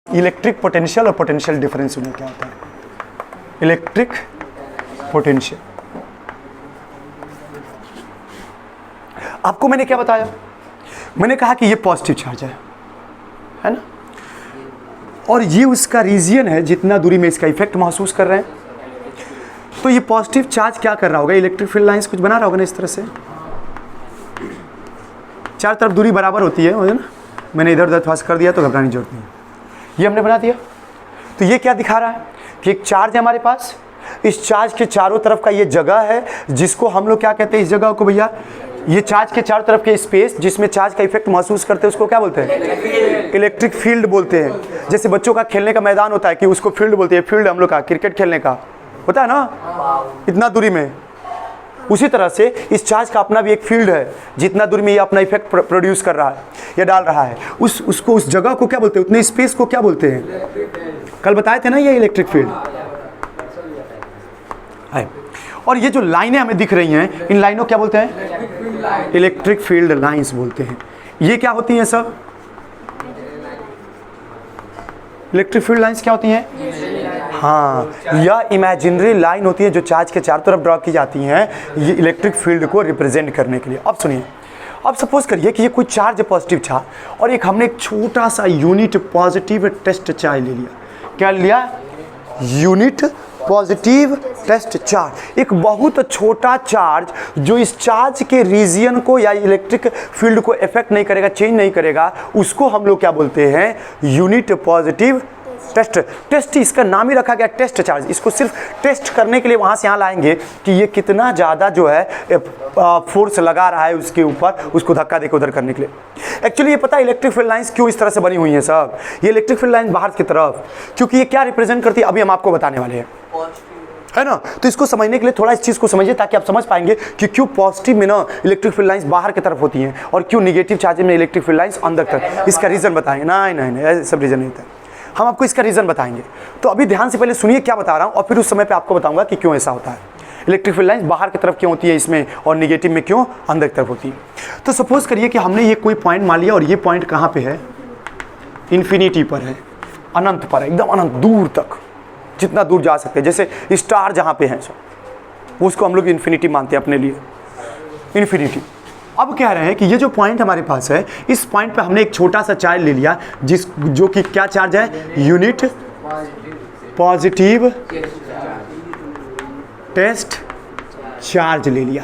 Electric potential और potential difference में क्या होता है? इलेक्ट्रिक पोटेंशियल, आपको मैंने क्या बताया? मैंने कहा कि ये पॉजिटिव चार्ज है ना, और ये उसका रीजन है जितना दूरी में इसका इफेक्ट महसूस कर रहे हैं। तो ये पॉजिटिव चार्ज क्या कर रहा होगा? इलेक्ट्रिक फील्ड लाइंस कुछ बना रहा होगा ना इस तरह से, चार तरफ दूरी बराबर होती है ना। मैंने इधर उधर थोड़ा सा कर दिया तो घबराने की जरूरत नहीं, ये हमने बना दिया। तो ये क्या दिखा रहा है कि एक चार्ज है हमारे पास, इस चार्ज के चारों तरफ का ये जगह है जिसको हम लोग क्या कहते हैं? इस जगह को भैया, ये चार्ज के चारों तरफ के स्पेस जिसमें चार्ज का इफेक्ट महसूस करते हैं उसको क्या बोलते हैं? इलेक्ट्रिक फील्ड बोलते हैं। जैसे बच्चों का खेलने का मैदान होता है कि उसको फील्ड बोलते हैं, फील्ड हम लोग का क्रिकेट खेलने का होता है ना, इतना दूरी में। उसी तरह से इस चार्ज का अपना भी एक फील्ड है, जितना दूरी में ये अपना इफेक्ट प्रोड्यूस कर रहा है या डाल रहा है, उसको उस जगह को क्या बोलते हैं? उतने स्पेस को क्या बोलते हैं? कल बताए थे ना ये इलेक्ट्रिक फील्ड है। और ये जो लाइनें हमें दिख रही हैं, इन लाइनों क्या बोलते हैं? इलेक्ट्रिक फील्ड लाइंस बोलते हैं। ये क्या होती हैं सब? इलेक्ट्रिक फील्ड लाइंस क्या होती हैं? हाँ, यह इमेजिनरी लाइन होती है जो चार्ज के चारों तरफ ड्रॉ की जाती हैं, ये इलेक्ट्रिक फील्ड को रिप्रेजेंट करने के लिए। अब सुनिए, अब सपोज करिए कि ये कोई चार्ज है, पॉजिटिव चार्ज, और एक हमने एक छोटा सा यूनिट पॉजिटिव टेस्ट चार्ज ले लिया। क्या लिया? यूनिट पॉजिटिव टेस्ट चार्ज, एक बहुत छोटा चार्ज जो इस चार्ज के रीजन को या इलेक्ट्रिक फील्ड को इफेक्ट नहीं करेगा, चेंज नहीं करेगा, उसको हम लोग क्या बोलते हैं? यूनिट पॉजिटिव टेस्ट इसका नाम ही रखा गया टेस्ट चार्ज। इसको सिर्फ टेस्ट करने के लिए वहां से यहाँ लाएंगे कि ये कितना ज़्यादा जो है फोर्स लगा रहा है उसके ऊपर, उसको धक्का देकर उधर करने के लिए। एक्चुअली ये पता है इलेक्ट्रिक फील्ड लाइंस क्यों इस तरह से बनी हुई हैं सब? ये इलेक्ट्रिक फील्ड लाइंस बाहर की तरफ, क्योंकि ये क्या रिप्रेजेंट करती है अभी हम आपको बताने वाले हैं, है ना। तो इसको समझने के लिए थोड़ा इस चीज़ को समझिए ताकि आप समझ पाएंगे कि क्यों पॉजिटिव में ना इलेक्ट्रिक फील्ड लाइंस बाहर की तरफ होती हैं और क्यों निगेटिव चार्ज में इलेक्ट्रिक फील्ड लाइंस अंदर तरफ। इसका रीज़न बताएंगे। नहीं, ऐसे सब रीज़न नहीं होता, हम आपको इसका रीज़न बताएंगे। तो अभी ध्यान से पहले सुनिए क्या बता रहा हूँ, और फिर उस समय पे आपको बताऊंगा कि क्यों ऐसा होता है। इलेक्ट्रिक फील्ड लाइंस बाहर की तरफ क्यों होती है इसमें, और निगेटिव में क्यों अंदर की तरफ होती है। तो सपोज करिए कि हमने ये कोई पॉइंट मान लिया, और ये पॉइंट कहाँ पे है? इन्फिनिटी पर है, अनंत पर है, एकदम अनंत दूर तक, जितना दूर जा सकते हैं। जैसे स्टार जहाँ पे हैं सब, उसको हम लोग इन्फिनिटी मानते हैं अपने लिए, इन्फिनिटी। अब कह रहे हैं कि ये जो पॉइंट हमारे पास है, इस पॉइंट पे हमने एक छोटा सा चार्ज ले लिया, जो कि क्या चार्ज है? यूनिट पॉजिटिव टेस्ट चार्ज ले लिया।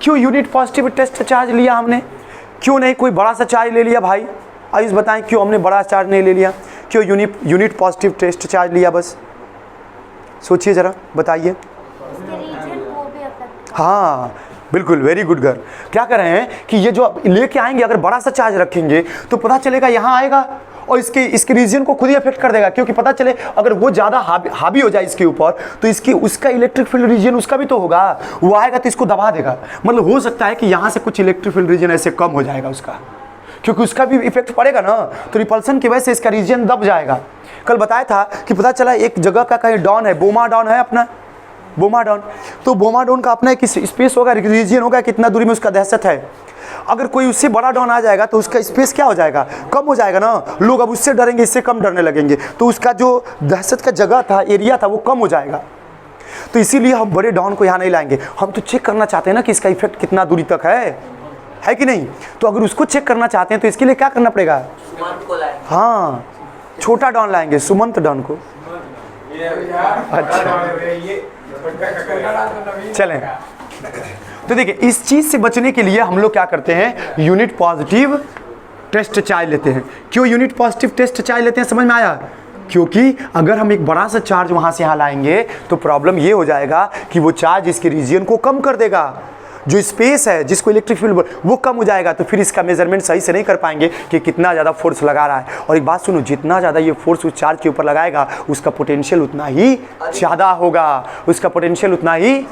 क्यों यूनिट पॉजिटिव टेस्ट चार्ज लिया हमने? क्यों नहीं कोई बड़ा सा चार्ज ले लिया भाई? आइए बताएं क्यों हमने बड़ा चार्ज नहीं ले लिया, क्यों यूनिट पॉजिटिव टेस्ट चार्ज लिया? बस सोचिए जरा, बताइए। हाँ बिल्कुल, वेरी गुड गर्ल। क्या कर रहे हैं कि ये जो लेके आएंगे, अगर बड़ा सा चार्ज रखेंगे तो पता चलेगा यहाँ आएगा और इसके रीजन को खुद ही अफेक्ट कर देगा, क्योंकि पता चले अगर वो ज़्यादा हावी हो जाए इसके ऊपर तो उसका इलेक्ट्रिक फील्ड रीजन उसका भी तो होगा, वो आएगा तो इसको दबा देगा। मतलब हो सकता है कि यहाँ से कुछ इलेक्ट्रिक फील्ड रीजन ऐसे कम हो जाएगा उसका, क्योंकि उसका भी इफेक्ट पड़ेगा ना, तो रिपल्सन की वजह से इसका रीजन दब जाएगा। कल बताया था कि पता चला एक जगह का कहीं डॉन है, बोमा डॉन है अपना, बोमा डॉन। तो बोमा डॉन का अपना एक स्पेस होगा, रीजन होगा, कितना दूरी में उसका दहशत है। अगर कोई उससे बड़ा डॉन आ जाएगा तो उसका स्पेस क्या हो जाएगा? कम हो जाएगा ना। लोग अब उससे डरेंगे, इससे कम डरने लगेंगे, तो उसका जो दहशत का जगह था, एरिया था, वो कम हो जाएगा। तो इसीलिए हम बड़े डॉन को यहाँ नहीं लाएंगे। हम तो चेक करना चाहते हैं ना कि इसका इफेक्ट कितना दूरी तक है कि नहीं। तो अगर उसको चेक करना चाहते हैं तो इसके लिए क्या करना पड़ेगा? हाँ, छोटा डॉन लाएंगे, सुमंत डॉन को। अच्छा चलें, तो देखिए इस चीज़ से बचने के लिए हम लोग क्या करते हैं? यूनिट पॉजिटिव टेस्ट चार्ज लेते हैं। क्यों यूनिट पॉजिटिव टेस्ट चार्ज लेते हैं? समझ में आया? क्योंकि अगर हम एक बड़ा सा चार्ज वहाँ से यहाँ लाएंगे तो प्रॉब्लम ये हो जाएगा कि वो चार्ज इसके रीजन को कम कर देगा, जो स्पेस है जिसको इलेक्ट्रिक फील्ड वो कम हो जाएगा, तो फिर इसका मेजरमेंट सही से नहीं कर पाएंगे कि कितना ज़्यादा फोर्स लगा रहा है। और एक बात सुनो, जितना ज़्यादा ये फोर्स उस चार्ज के ऊपर लगाएगा उसका पोटेंशियल उतना ही ज़्यादा होगा, उसका पोटेंशियल उतना ही,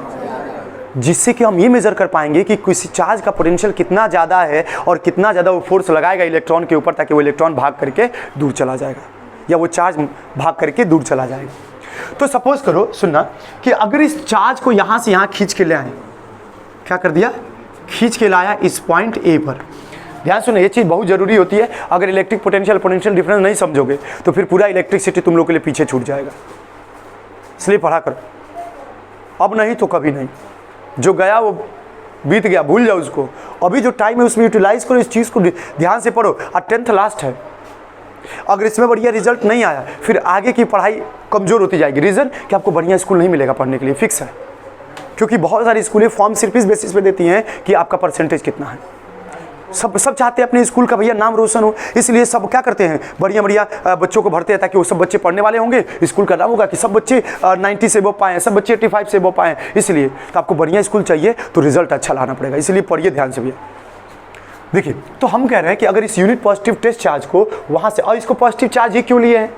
जिससे कि हम ये मेज़र कर पाएंगे कि किसी चार्ज का पोटेंशियल कितना ज़्यादा है और कितना ज़्यादा वो फोर्स लगाएगा इलेक्ट्रॉन के ऊपर, ताकि वो इलेक्ट्रॉन भाग करके दूर चला जाएगा या वो चार्ज भाग करके दूर चला जाएगा। तो सपोज करो, सुनना, कि अगर इस चार्ज को यहाँ से यहाँ खींच के ले आए, क्या कर दिया? खींच के लाया इस पॉइंट ए पर, ध्यान सुनो, ये चीज़ बहुत ज़रूरी होती है। अगर इलेक्ट्रिक पोटेंशियल पोटेंशियल डिफरेंस नहीं समझोगे तो फिर पूरा इलेक्ट्रिसिटी तुम लोग के लिए पीछे छूट जाएगा। इसलिए पढ़ा करो, अब नहीं तो कभी नहीं। जो गया वो बीत गया, भूल जाओ उसको। अभी जो टाइम है उसमें यूटिलाइज करो, इस चीज़ को ध्यान से पढ़ो। और 10th लास्ट है, अगर इसमें बढ़िया रिजल्ट नहीं आया फिर आगे की पढ़ाई कमज़ोर होती जाएगी। रीज़न कि आपको बढ़िया स्कूल नहीं मिलेगा पढ़ने के लिए, फिक्स है। क्योंकि बहुत सारी स्कूलें फॉर्म सिर्फ इस बेसिस पे देती हैं कि आपका परसेंटेज कितना है। सब चाहते हैं अपने स्कूल का भैया नाम रोशन हो, इसलिए सब क्या करते हैं, बढ़िया बढ़िया बच्चों को भरते हैं ताकि वो सब बच्चे पढ़ने वाले होंगे, स्कूल का नाम होगा कि सब बच्चे 90 से वो पाएँ, सब बच्चे 85 से वो पाएँ। इसलिए तो आपको बढ़िया स्कूल चाहिए तो रिजल्ट अच्छा लाना पड़ेगा, इसलिए पढ़िए ध्यान से भैया। देखिए, तो हम कह रहे हैं कि अगर इस यूनिट पॉजिटिव टेस्ट चार्ज को वहाँ से, और इसको पॉजिटिव चार्ज ये क्यों लिए हैं,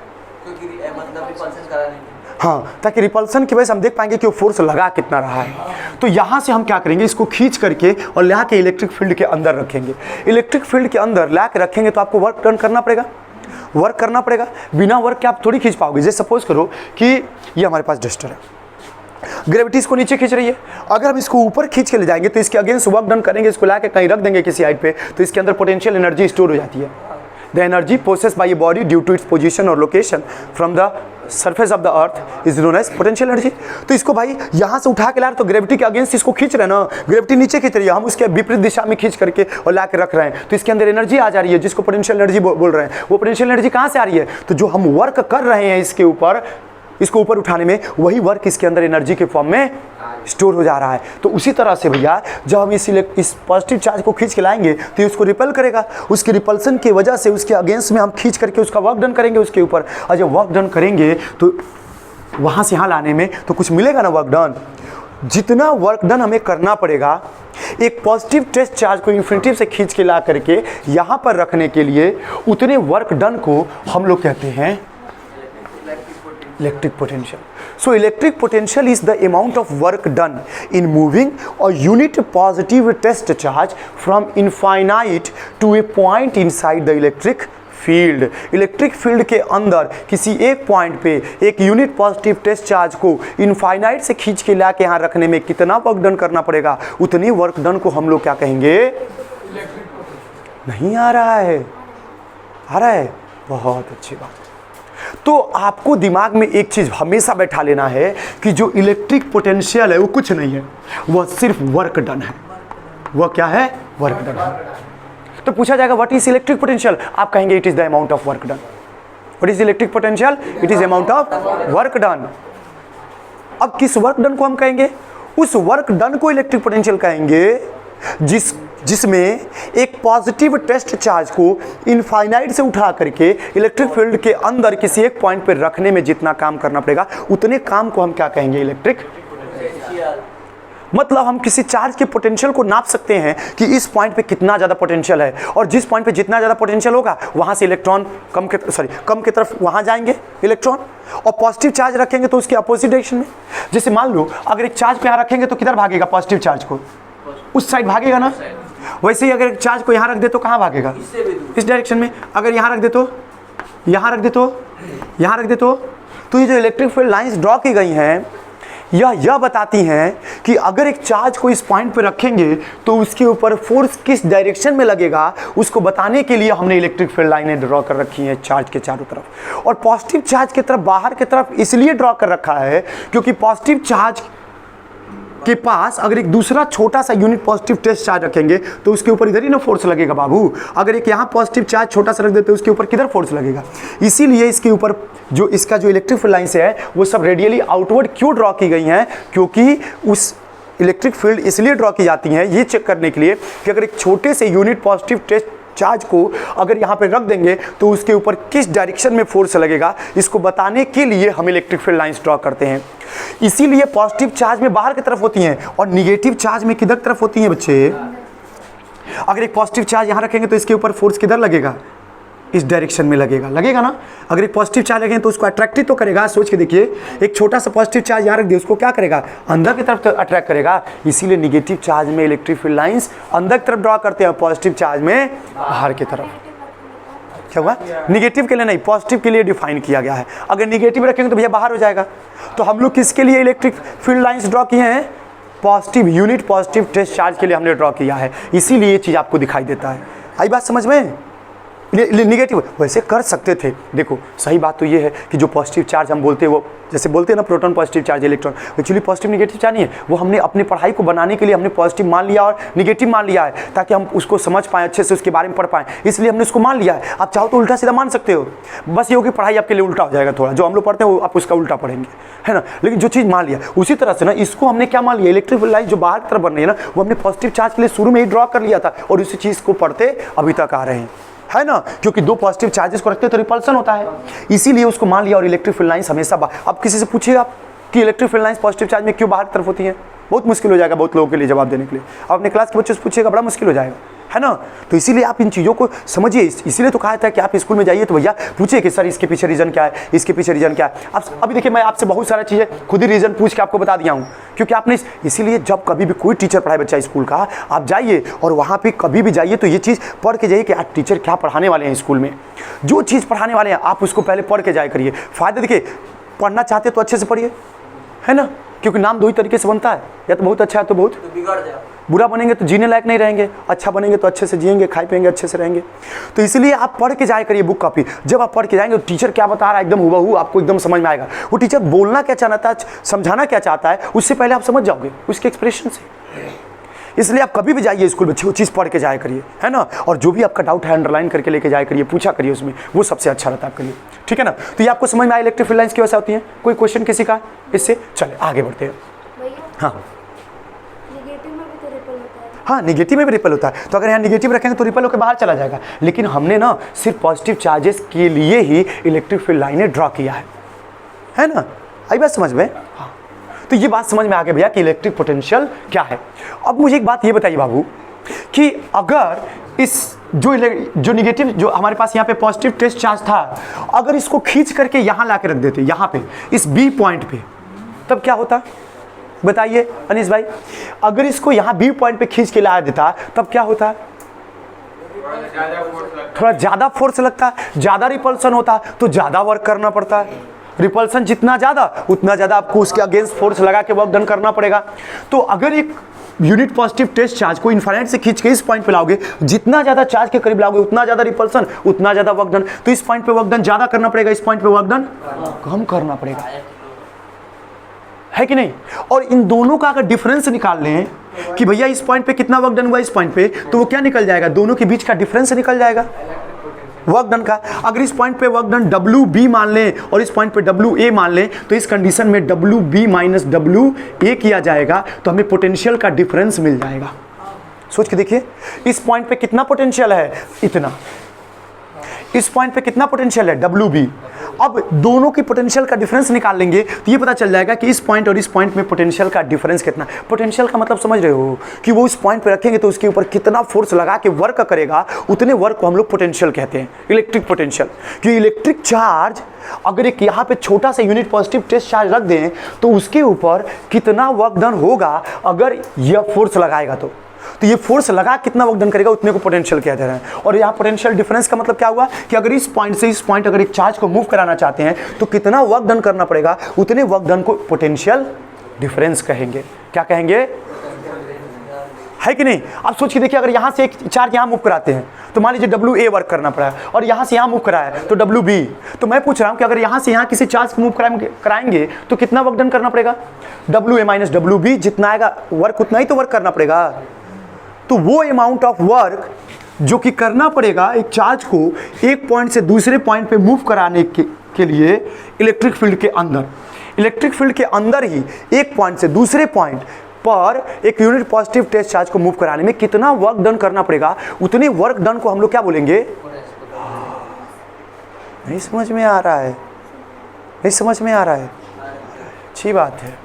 हाँ, ताकि रिपल्सन की वजह से हम देख पाएंगे कि वो फोर्स लगा कितना रहा है। तो यहाँ से हम क्या करेंगे, इसको खींच करके और ला के इलेक्ट्रिक फील्ड के अंदर रखेंगे। इलेक्ट्रिक फील्ड के अंदर ला के रखेंगे तो आपको वर्क डन करना पड़ेगा, वर्क करना पड़ेगा। बिना वर्क के आप थोड़ी खींच पाओगे। जैसे सपोज करो कि ये हमारे पास डस्टर है, ग्रेविटी इसको नीचे खींच रही है। अगर हम इसको ऊपर खींच के ले जाएंगे तो इसके अगेंस्ट वर्क डन करेंगे, इसको ला के कहीं रख देंगे किसी हाइट पे, तो इसके अंदर पोटेंशियल एनर्जी स्टोर हो जाती है। The energy possessed by a body due to its position और location from the surface of the earth is known as potential energy. तो इसको भाई यहाँ से उठा के ला रहे तो ग्रेविटी के अगेंस्ट इसको खींच रहे हैं ना, ग्रेविटी नीचे खींच रही है, हम उसके विपरीत दिशा में खींच करके और ला के रख रहे हैं, तो इसके अंदर एनर्जी आ जा रही है जिसको पोटेंशियल एनर्जी बोल रहे हैं। वो पोटेंशियल एनर्जी कहाँ से आ रही है, तो जो हम वर्क कर रहे हैं इसके ऊपर, इसको ऊपर उठाने में, वही वर्क इसके अंदर एनर्जी के फॉर्म में स्टोर हो जा रहा है। तो उसी तरह से भैया जब हम इस पॉजिटिव चार्ज को खींच के लाएंगे तो उसको रिपेल करेगा, उसकी रिपल्सन की वजह से उसके अगेंस्ट में हम खींच करके उसका वर्क डन करेंगे उसके ऊपर। और जब वर्क डन करेंगे तो वहाँ से यहाँ लाने में तो कुछ मिलेगा ना वर्क डन। जितना वर्क डन हमें करना पड़ेगा एक पॉजिटिव टेस्ट चार्ज को इन्फिनिटी से खींच के ला करके यहाँ पर रखने के लिए, उतने वर्क डन को हम लोग कहते हैं electric potential. So electric potential is the amount of work done in moving a unit positive test charge from infinite to a point inside the electric field. Electric field के अंदर किसी एक point पे एक यूनिट पॉजिटिव टेस्ट चार्ज को infinite से खींच के ला के यहाँ रखने में कितना वर्क डन करना पड़ेगा, उतनी वर्क डन को हम लोग क्या कहेंगे। नहीं आ रहा है, आ रहा है, बहुत अच्छी बात। तो आपको दिमाग में एक चीज हमेशा बैठा लेना है कि जो इलेक्ट्रिक पोटेंशियल है वो कुछ नहीं है, वह सिर्फ वर्क डन है। वह क्या है, वर्क डन है। तो पूछा जाएगा व्हाट इज इलेक्ट्रिक पोटेंशियल, आप कहेंगे it is the amount of work done. What is electric potential, it is amount of work done. अब किस वर्क डन को हम कहेंगे, उस वर्क डन को इलेक्ट्रिक पोटेंशियल कहेंगे जिसमें एक पॉजिटिव टेस्ट चार्ज को इनफाइनाइट से उठा करके इलेक्ट्रिक फील्ड के अंदर किसी एक पॉइंट पर रखने में जितना काम करना पड़ेगा, उतने काम को हम क्या कहेंगे, इलेक्ट्रिक। मतलब हम किसी चार्ज के पोटेंशियल को नाप सकते हैं कि इस पॉइंट पे कितना ज़्यादा पोटेंशियल है, और जिस पॉइंट पे जितना ज़्यादा पोटेंशियल होगा वहाँ से इलेक्ट्रॉन कम के तरफ वहाँ जाएंगे इलेक्ट्रॉन, और पॉजिटिव चार्ज रखेंगे तो उसके अपोजिट डायरेक्शन में। जैसे मान लो अगर एक चार्ज को यहाँ रखेंगे तो किधर भागेगा, पॉजिटिव चार्ज को उस साइड भागेगा ना। वैसे ही अगर एक चार्ज को यहाँ रख दे तो कहाँ भागेगा, इस डायरेक्शन में। अगर यहाँ रख दे तो यहाँ रख दे तो यहाँ रख दे तो ये जो इलेक्ट्रिक फील्ड लाइंस ड्रॉ की गई हैं यह बताती हैं कि अगर एक चार्ज को इस पॉइंट पर रखेंगे तो उसके ऊपर फोर्स किस डायरेक्शन में लगेगा, उसको बताने के लिए हमने इलेक्ट्रिक फील्ड लाइनें ड्रॉ कर रखी हैं चार्ज के चारों तरफ। और पॉजिटिव चार्ज की तरफ बाहर की तरफ इसलिए ड्रॉ कर रखा है क्योंकि पॉजिटिव चार्ज के पास अगर एक दूसरा छोटा सा यूनिट पॉजिटिव टेस्ट चार्ज रखेंगे तो उसके ऊपर इधर ही ना फोर्स लगेगा बाबू। अगर एक यहाँ पॉजिटिव चार्ज छोटा सा रख देते तो उसके ऊपर किधर फोर्स लगेगा। इसीलिए इसके ऊपर जो इसका जो इलेक्ट्रिक फील्ड लाइन्स है वो सब रेडियली आउटवर्ड क्यों ड्रॉ की गई हैं, क्योंकि उस इलेक्ट्रिक फील्ड इसलिए ड्रॉ की जाती हैं ये चेक करने के लिए कि अगर एक छोटे से यूनिट पॉजिटिव टेस्ट चार्ज को अगर यहाँ पे रख देंगे तो उसके ऊपर किस डायरेक्शन में फोर्स लगेगा, इसको बताने के लिए हम इलेक्ट्रिक फील्ड लाइंस ड्रॉ करते हैं। इसीलिए पॉजिटिव चार्ज में बाहर की तरफ होती हैं और निगेटिव चार्ज में किधर तरफ होती हैं बच्चे। अगर एक पॉजिटिव चार्ज यहाँ रखेंगे तो इसके ऊपर फोर्स किधर लगेगा, इस डायरेक्शन में लगेगा ना। अगर एक पॉजिटिव चार्ज रखें तो उसको अट्रैक्ट तो करेगा। सोच के देखिए, एक छोटा सा पॉजिटिव चार्ज यहाँ रख दिया उसको क्या करेगा, अंदर की तरफ अट्रैक्ट करेगा। इसीलिए निगेटिव चार्ज में इलेक्ट्रिक फील्ड लाइंस अंदर की तरफ ड्रॉ करते हैं, पॉजिटिव चार्ज में बाहर की तरफ। क्या हुआ, निगेटिव के लिए नहीं, पॉजिटिव के लिए डिफाइन किया गया है। अगर निगेटिव रखेंगे तो भैया बाहर हो जाएगा। तो हम लोग किसके लिए इलेक्ट्रिक फील्ड लाइंस ड्रॉ किए हैं, positive unit positive test charge के लिए हमने ड्रॉ किया है। इसीलिए ये चीज़ आपको दिखाई देता है। आई बात समझ में? निगेटिव वैसे कर सकते थे। देखो सही बात तो ये है कि जो पॉजिटिव चार्ज हम बोलते हैं वो जैसे बोलते हैं ना proton positive charge electron, actually positive negative charge नहीं है, वो हमने अपनी पढ़ाई को बनाने के लिए हमने पॉजिटिव मान लिया और निगेटिव मान लिया है ताकि हम उसको समझ पाएँ अच्छे से, उसके बारे में पढ़ पाएँ, इसलिए हमने उसको मान लिया है। आप चाहो तो उल्टा सीधा मान सकते हो, बस ये हो कि पढ़ाई आपके लिए उल्टा हो जाएगा थोड़ा, जो हम लोग पढ़ते हैं वो आप उसका उल्टा पढ़ेंगे, है ना। लेकिन जो चीज़ मान लिया उसी तरह से ना इसको हमने क्या मान लिया, इलेक्ट्रिक लाइन जो बाहर की तरफ बन रही है ना वो हमने पॉजिटिव चार्ज के लिए शुरू में ही ड्रॉ कर लिया था और उसी चीज़ को पढ़ते अभी तक आ रहे हैं, है ना। क्योंकि दो पॉजिटिव चार्जेस को रखते तो रिपल्सन होता है, इसीलिए उसको मान लिया। और इलेक्ट्रिक फील्ड लाइंस हमेशा अब किसी से पूछिएगा कि electric field lines positive charge में क्यों बाहर की तरफ होती हैं, बहुत मुश्किल हो जाएगा बहुत लोगों के लिए जवाब देने के लिए। आप अपने क्लास के बच्चों से पूछिएगा बड़ा मुश्किल हो जाएगा, है ना। तो इसीलिए आप इन चीज़ों को समझिए, इसीलिए तो कहा था कि आप स्कूल में जाइए तो भैया पूछिए कि सर इसके पीछे रीज़न क्या है, इसके पीछे रीज़न क्या है। अब अभी देखिए मैं आपसे बहुत सारा चीज़ें खुद ही रीज़न पूछ के आपको बता दिया हूँ, क्योंकि आपने इसीलिए जब कभी भी कोई टीचर पढ़ाए बच्चा स्कूल का, आप जाइए और वहाँ पे कभी भी जाइए तो ये चीज़ पढ़ के जाइए कि आज टीचर क्या पढ़ाने वाले हैं स्कूल में, जो चीज़ पढ़ाने वाले हैं आप उसको पहले पढ़ के जाया करिए। फ़ायदे देखिए, पढ़ना चाहते तो अच्छे से पढ़िए, है ना, क्योंकि नाम दो ही तरीके से बनता है, या तो बहुत अच्छा है तो बहुत बिगड़ जाए, बुरा बनेंगे तो जीने लायक नहीं रहेंगे, अच्छा बनेंगे तो अच्छे से जिएंगे, खाए पिएंगे अच्छे से रहेंगे। तो इसलिए आप पढ़ के जाया करिए बुक कॉपी। जब आप पढ़ के जाएंगे तो टीचर क्या बता रहा है एकदम हुबहू आपको एकदम समझ में आएगा, वो टीचर बोलना क्या चाहता है, समझाना क्या चाहता है, उससे पहले आप समझ जाओगे उसके एक्सप्रेशन से। इसलिए आप कभी भी जाइए स्कूल में वो चीज़ पढ़ के जाया करिए, है ना। और जो भी आपका डाउट है अंडरलाइन करके लेके जाया करिए, पूछा करिए उसमें, वो सबसे अच्छा रहता है आपके लिए, ठीक है ना। तो ये आपको समझ में आया इलेक्ट्रिक फील्ड लाइंस की वजह होती है। कोई क्वेश्चन किसी का इससे? चले आगे बढ़ते हैं। हाँ हाँ, निगेटिव में भी रिपल होता है, तो अगर यहाँ निगेटिव रखेंगे तो रिपल होकर बाहर चला जाएगा। लेकिन हमने ना सिर्फ पॉजिटिव चार्जेस के लिए ही इलेक्ट्रिक फील्ड लाइनें ड्रॉ किया है ना। आई बात समझ में? हाँ, तो ये बात समझ में आ गया भैया कि इलेक्ट्रिक पोटेंशियल क्या है। अब मुझे एक बात ये बताइए बाबू कि अगर इस जो निगेटिव जो हमारे पास यहाँ पे पॉजिटिव टेस्ट चार्ज था, अगर इसको खींच करके यहाँ ला के रख देते, यहाँ पे इस बी पॉइंट पे, तब क्या होता बताइए अनीस भाई? अगर इसको यहाँ बी पॉइंट पे खींच के ला देता तब क्या होता? थोड़ा ज़्यादा फोर्स लगता, ज़्यादा रिपल्सन होता, तो ज़्यादा वर्क करना पड़ता है। रिपल्सन जितना ज़्यादा उतना ज़्यादा आपको उसके अगेंस्ट फोर्स लगा के वर्क डन करना पड़ेगा। तो अगर एक यूनिट पॉजिटिव टेस्ट चार्ज को इन्फाइनाइट से खींच के इस पॉइंट पे लाओगे, जितना ज़्यादा चार्ज के करीब लाओगे उतना ज़्यादा रिपल्सन, उतना ज़्यादा वर्क डन। तो इस पॉइंट पे वर्क डन ज़्यादा करना पड़ेगा, इस पॉइंट पे वर्क डन कम करना पड़ेगा, है कि नहीं। और इन दोनों का अगर डिफरेंस निकाल लें कि भैया इस पॉइंट पे कितना वर्क डन हुआ इस पॉइंट पे, तो वो क्या निकल जाएगा? दोनों के बीच का डिफरेंस निकल जाएगा वर्क डन का। अगर इस पॉइंट पे वर्क डन WB मान लें और इस पॉइंट पे WA मान लें, तो इस कंडीशन में WB माइनस WA किया जाएगा तो हमें पोटेंशियल का डिफरेंस मिल जाएगा। सोच के देखिए, इस पॉइंट पे कितना पोटेंशियल है, इतना, इस पॉइंट पे कितना पोटेंशियल है WB। अब दोनों की पोटेंशियल का डिफरेंस निकाल लेंगे तो ये पता चल जाएगा कि इस पॉइंट और इस पॉइंट में पोटेंशियल का डिफरेंस कितना। पोटेंशियल का मतलब समझ रहे हो कि वो इस पॉइंट पे रखेंगे तो उसके ऊपर कितना फोर्स लगा के वर्क करेगा, उतने वर्क को हम लोग पोटेंशियल कहते हैं, इलेक्ट्रिक पोटेंशियल। कि इलेक्ट्रिक चार्ज अगर एक यहाँ पे छोटा सा यूनिट पॉजिटिव टेस्ट चार्ज रख दें तो उसके ऊपर कितना वर्क डन होगा अगर यह फोर्स लगाएगा तो ये फोर्स लगा कितना वर्क डन करेगा उतने को पोटेंशियल कहते हैं। और यहाँ पोटेंशियल डिफरेंस का मतलब क्या हुआ कि अगर इस पॉइंट से इस पॉइंट अगर एक चार्ज को मूव कराना चाहते हैं तो कितना वर्क डन करना पड़ेगा, उतने वर्क डन को पोटेंशियल डिफरेंस कहेंगे। क्या कहेंगे, है कि नहीं। अब सोच के देखिए, अगर यहाँ से एक चार्ज यहाँ मूव कराते हैं तो मान लीजिए WA वर्क करना पड़ा है और यहाँ से यहाँ मूव कराया है तो WB। तो मैं पूछ रहा हूँ कि अगर यहाँ से यहाँ किसी चार्ज को मूव कराएंगे तो कितना वर्क डन करना पड़ेगा? WA माइनस WB, जितना आएगा वर्क उतना ही तो वर्क करना पड़ेगा। तो वो अमाउंट ऑफ वर्क जो कि करना पड़ेगा एक चार्ज को एक पॉइंट से दूसरे पॉइंट पे मूव कराने के लिए इलेक्ट्रिक फील्ड के अंदर ही एक पॉइंट से दूसरे पॉइंट पर एक यूनिट पॉजिटिव टेस्ट चार्ज को मूव कराने में कितना वर्क डन करना पड़ेगा, उतने वर्क डन को हम लोग क्या बोलेंगे? नहीं समझ में आ रहा है? नहीं समझ में आ रहा है? अच्छी बात है,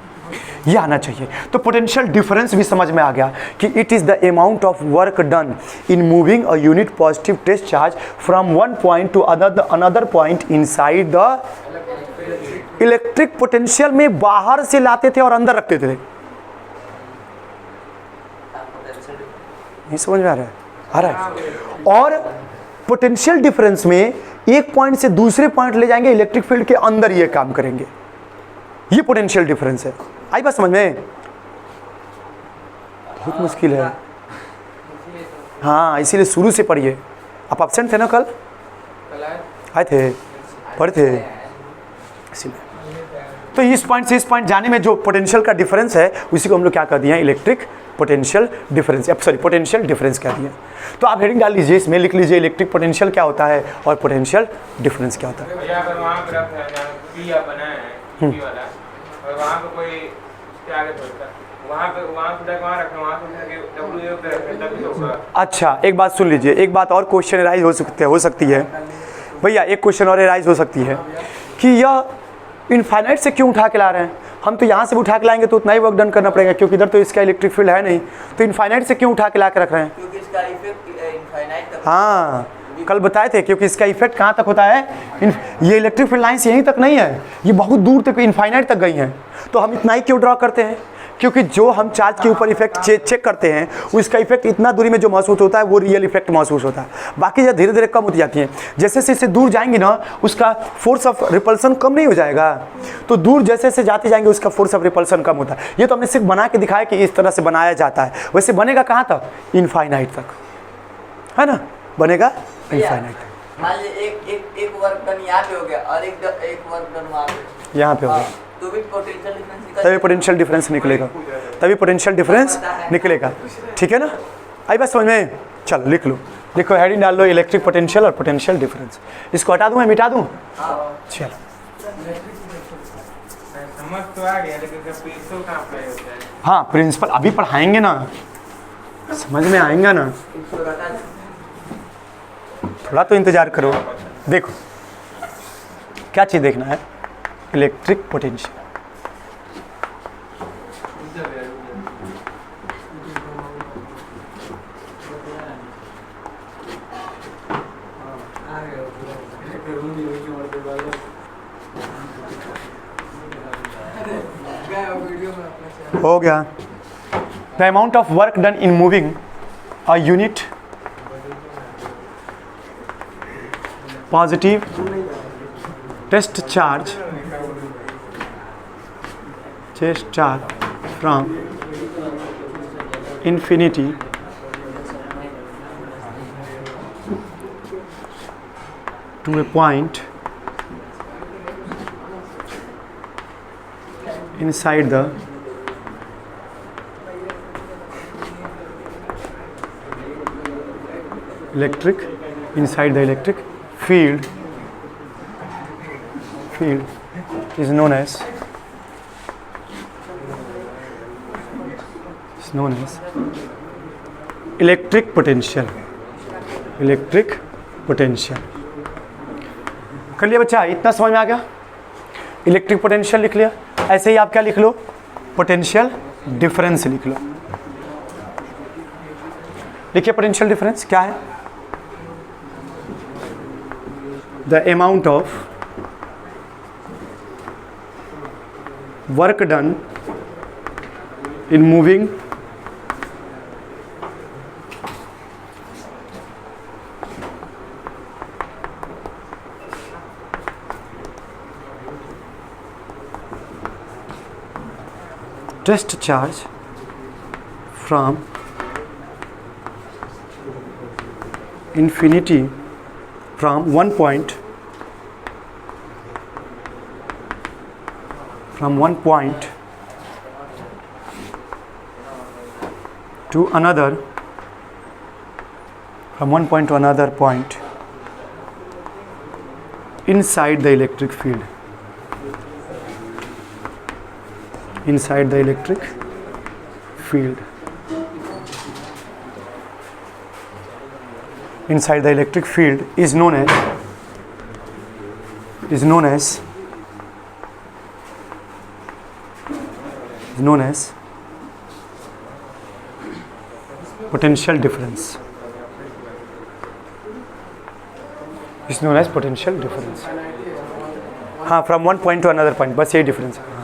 ये आना चाहिए। तो पोटेंशियल डिफरेंस भी समझ में आ गया कि it is the amount of work done in moving a unit positive test charge from one point to another point inside the electric potential में बाहर से लाते थे और अंदर रखते थे। नहीं समझ में आ रहा है? आ रहा है। और पोटेंशियल डिफरेंस में एक पॉइंट से दूसरे पॉइंट ले जाएंगे, इलेक्ट्रिक फील्ड के अंदर ये काम करेंगे। ये पोटेंशियल डिफरेंस है। आई बात समझ में? बहुत मुश्किल है, हाँ, इसीलिए शुरू से पढ़िए। आप एब्सेंट थे ना कल? आए थे, पढ़े थे, इसीलिए। तो इस पॉइंट से इस पॉइंट जाने में जो पोटेंशियल का डिफरेंस है उसी को हम लोग क्या कर दिए हैं, electric potential difference, sorry potential difference कह दिए। तो आप हेडिंग डाल लीजिए, इसमें लिख लीजिए इलेक्ट्रिक पोटेंशियल क्या होता है और पोटेंशियल डिफरेंस क्या होता है। भैया अगर वहाँ ग्राफ है जहाँ P आप बनाए हैं P वाला, और वहाँ पे कोई उसके आगे छोड़ता, वहाँ पे वहाँ रखें, वहाँ से W पे रखें तभी होगा। अच्छा, एक बात सुन लीजिए, एक बात और क्वेश्चन राइज हो सकती है भैया, एक क्वेश्चन और राइज हो सकती है कि यह इनफाइनाइट से क्यों उठा के ला रहे हैं? हम तो यहाँ से भी उठा के लाएंगे तो उतना ही वर्क डन करना पड़ेगा, क्योंकि इधर तो इसका इलेक्ट्रिक फील्ड है नहीं, तो इनफाइनाइट से क्यों उठा के ला के रख रहे हैं? क्योंकि इसका इफेक्ट इनफाइनाइट तक। हाँ, कल बताए थे, क्योंकि इसका इफेक्ट कहाँ तक होता है, ये इलेक्ट्रिक फील्ड लाइन्स यहीं तक नहीं है, ये बहुत दूर तक इनफाइनाइट तक गई हैं। तो हम इतना ही क्यों ड्रॉ करते हैं? क्योंकि जो हम चार्ज के ऊपर इफेक्ट चेक करते हैं, उसका इफेक्ट इतना दूरी में जो महसूस होता है वो रियल इफेक्ट महसूस होता है, बाकी जब धीरे धीरे कम होती जाती हैं। जैसे जैसे इससे दूर जाएंगे ना, उसका फोर्स ऑफ रिपल्सन कम नहीं हो जाएगा, तो दूर जैसे जैसे जाते जाएंगे उसका फोर्स ऑफ रिपल्सन कम होता है। ये तो हमने सिर्फ बना के दिखाया कि इस तरह से बनाया जाता है, वैसे बनेगा कहाँ तक, इनफाइनाइट तक, है ना, बनेगा इनफाइनाइट तक। मान लीजिए एक वर्क डन यहाँ पे हो गया और एक वर्क डन वहाँ पे, यहाँ पे हो गया, तो भी पोटेंशियल डिफरेंस निकल, तभी पोटेंशियल डिफरेंस निकलेगा, तभी पोटेंशियल डिफरेंस निकलेगा। ठीक है ना, आई बात समझ में? चलो लिख लो, देखो हेडिंग डाल लो इलेक्ट्रिक पोटेंशियल और पोटेंशियल डिफरेंस। इसको हटा दूँ, मैं मिटा दूँ? चलो, समझ तो आ गया, लेकिन प्रिंसिपल कहाँ अप्लाई होता है? हाँ प्रिंसिपल अभी पढ़ाएंगे ना, समझ में आएगा ना, थोड़ा तो इंतजार करो। देखो क्या चीज़ देखना है, इलेक्ट्रिक पोटेंशियल। हो गया, the amount of work done in moving a unit positive test charge from infinity to a point inside the electric field is known as electric potential. कर लिया बच्चा, इतना समझ में आ गया? इलेक्ट्रिक पोटेंशियल लिख लिया, ऐसे ही आप क्या लिख लो, पोटेंशियल डिफरेंस लिख लो। लिखिए पोटेंशियल डिफरेंस क्या है, the amount of work done in moving test charge from infinity from one point to another, from one point to another point inside the electric field, inside the electric field is known as potential difference, is known as potential difference। हाँ, from one point to another point, बस यही difference है।